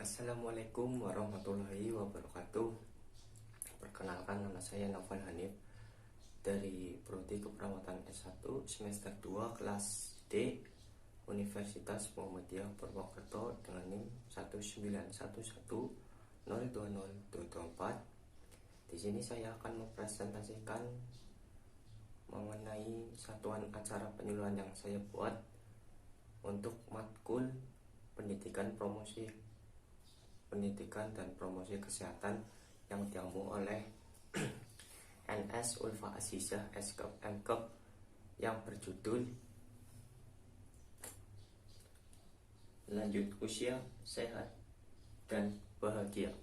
Assalamualaikum warahmatullahi wabarakatuh. Perkenalkan, nama saya Naufal Hanif dari Prodi Keperawatan S1 semester 2 kelas D Universitas Muhammadiyah Purwokerto dengan NIM 191102024. Di sini saya akan mempresentasikan mengenai satuan acara penyuluhan yang saya buat untuk matkul pendidikan dan promosi kesehatan yang diampu oleh NS Ulfa Azizah Eskep MKep yang berjudul Lanjut Usia Sehat dan Bahagia.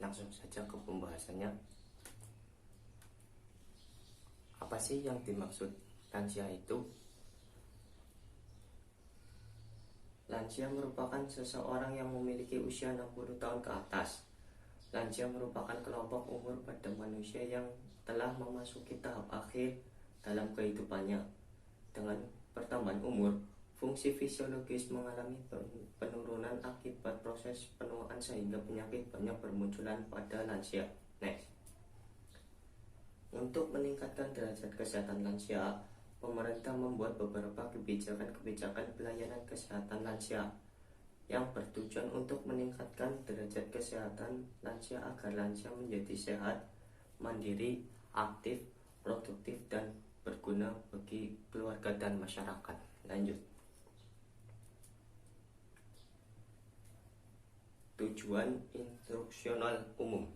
Langsung saja ke pembahasannya. Apa sih yang dimaksud lansia itu? Lansia merupakan seseorang yang memiliki usia 60 tahun ke atas. Lansia merupakan kelompok umur pada manusia yang telah memasuki tahap akhir dalam kehidupannya. Dengan pertambahan umur, fungsi fisiologis mengalami penurunan akibat proses penuaan sehingga penyakit banyak bermunculan pada lansia. Next. Untuk meningkatkan derajat kesehatan lansia, pemerintah membuat beberapa kebijakan pelayanan kesehatan lansia yang bertujuan untuk meningkatkan derajat kesehatan lansia agar lansia menjadi sehat, mandiri, aktif, produktif, dan berguna bagi keluarga dan masyarakat. Lanjut. Tujuan instruksional umum.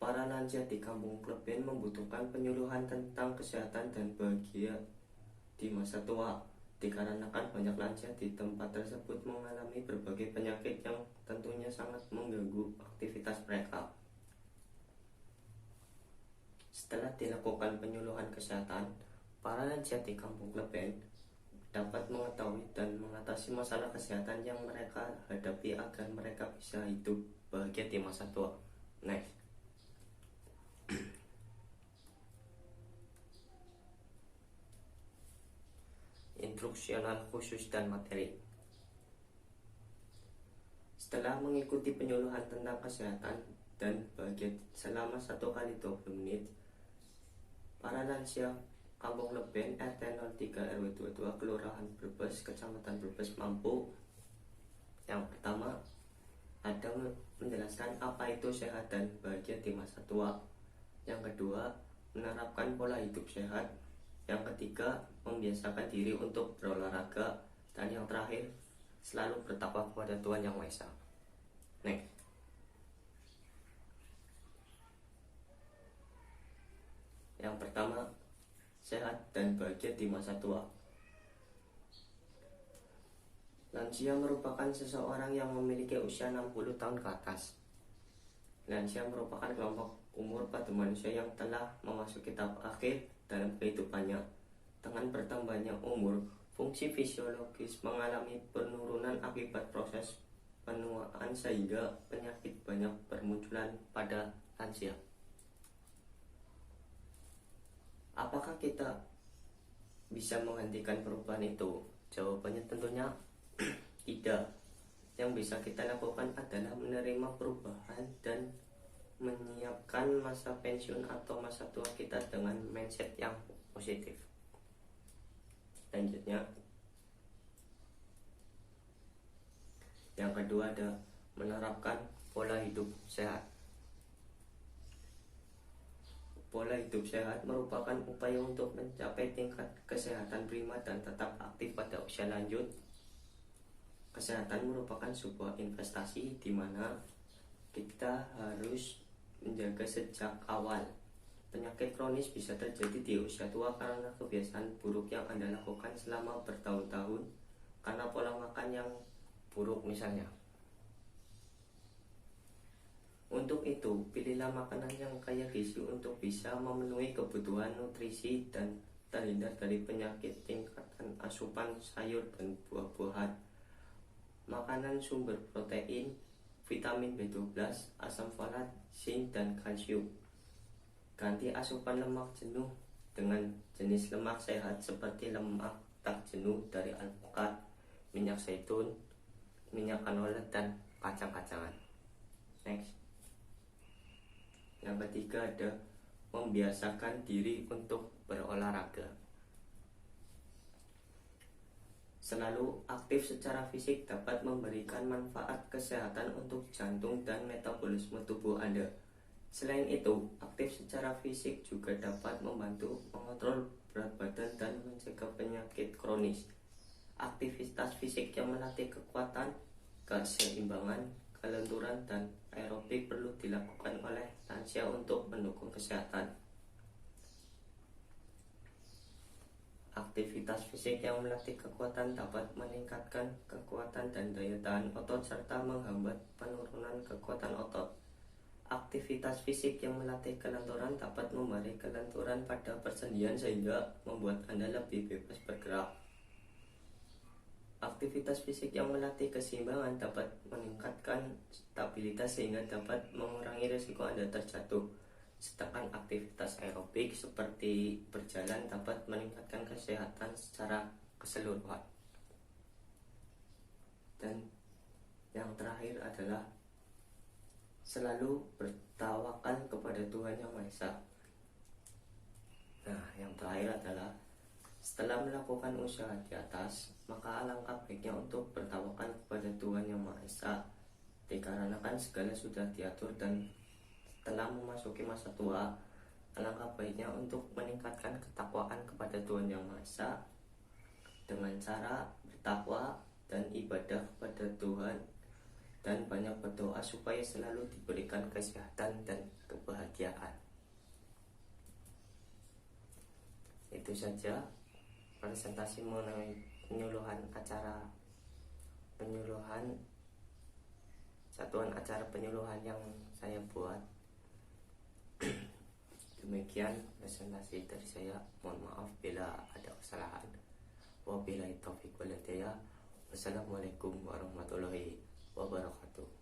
Para lansia di Kampung Kleben membutuhkan penyuluhan tentang kesehatan dan bahagia di masa tua, dikarenakan banyak lansia di tempat tersebut mengalami berbagai penyakit yang tentunya sangat mengganggu aktivitas mereka. Setelah dilakukan penyuluhan kesehatan, para lansia di Kampung Kleben dapat mengetahui dan mengatasi masalah kesehatan yang mereka hadapi agar mereka bisa hidup bahagia di masa tua. Next. Instruksional khusus dan materi. Setelah mengikuti penyuluhan tentang kesehatan dan bahagia selama 1 kali 20 menit, para lansia Kampung Kleben RT 03 RW 22 Kelurahan Brebes, Kecamatan Brebes mampu: yang pertama, ada menjelaskan apa itu sehat dan bahagia di masa tua. Yang kedua, menerapkan pola hidup sehat. Yang ketiga, membiasakan diri untuk berolahraga. Dan yang terakhir, selalu bertakwa kepada Tuhan Yang Maha Esa. Next. Yang pertama, sehat dan bahagia di masa tua. Lansia merupakan seseorang yang memiliki usia 60 tahun ke atas. Lansia merupakan kelompok umur pada manusia yang telah memasuki tahap akhir dalam kehidupannya. Dengan bertambahnya umur, fungsi fisiologis mengalami penurunan akibat proses penuaan sehingga penyakit banyak bermunculan pada lansia. Apakah kita bisa menghentikan perubahan itu? Jawabannya tentunya tidak. Yang bisa kita lakukan adalah menerima perubahan dan menyiapkan masa pensiun atau masa tua kita dengan mindset yang positif. Selanjutnya, yang kedua ada menerapkan pola hidup sehat. Pola hidup sehat merupakan upaya untuk mencapai tingkat kesehatan prima dan tetap aktif pada usia lanjut. Kesehatan merupakan sebuah investasi di mana kita harus menjaga sejak awal. Penyakit kronis bisa terjadi di usia tua karena kebiasaan buruk yang Anda lakukan selama bertahun-tahun, karena pola makan yang buruk misalnya. Untuk itu, pilihlah makanan yang kaya gizi untuk bisa memenuhi kebutuhan nutrisi dan terhindar dari penyakit. Tingkatkan asupan sayur dan buah-buahan, makanan sumber protein, vitamin B12, asam folat, zinc, dan kalsium. Ganti asupan lemak jenuh dengan jenis lemak sehat seperti lemak tak jenuh dari alpukat, minyak zaitun, minyak canola, dan kacang-kacangan. Next. Yang ketiga ada membiasakan diri untuk berolahraga. Selalu aktif secara fisik dapat memberikan manfaat kesehatan untuk jantung dan metabolisme tubuh Anda. Selain itu, aktif secara fisik juga dapat membantu mengontrol berat badan dan mencegah penyakit kronis. Aktivitas fisik yang melatih kekuatan, keseimbangan, kelenturan, dan aerobik perlu dilakukan oleh lansia untuk mendukung kesehatan. Aktivitas fisik yang melatih kekuatan dapat meningkatkan kekuatan dan daya tahan otot serta menghambat penurunan kekuatan otot. Aktivitas fisik yang melatih kelenturan dapat memberi kelenturan pada persendian sehingga membuat Anda lebih bebas bergerak. Aktivitas fisik yang melatih keseimbangan dapat meningkatkan stabilitas sehingga dapat mengurangi risiko Anda terjatuh. Sedangkan aktivitas aerobik seperti berjalan dapat meningkatkan kesehatan secara keseluruhan. Dan yang terakhir adalah selalu bertawakal kepada Tuhan Yang Maha Esa. Nah, yang terakhir adalah setelah melakukan usaha di atas, maka alangkah baiknya untuk bertawakal kepada Tuhan Yang Maha Esa, dikarenakan segala sudah diatur dan setelah memasuki masa tua, alangkah baiknya untuk meningkatkan ketakwaan kepada Tuhan Yang Maha Esa dengan cara bertakwa dan ibadah kepada Tuhan, dan banyak berdoa supaya selalu diberikan kesehatan dan kebahagiaan. Itu saja presentasi mengenai satuan acara penyuluhan yang saya buat. Demikian presentasi dari saya. Mohon maaf bila ada kesalahan. Wabillahi taufiq wal hidayah. Wassalamualaikum warahmatullahi wabarakatuh.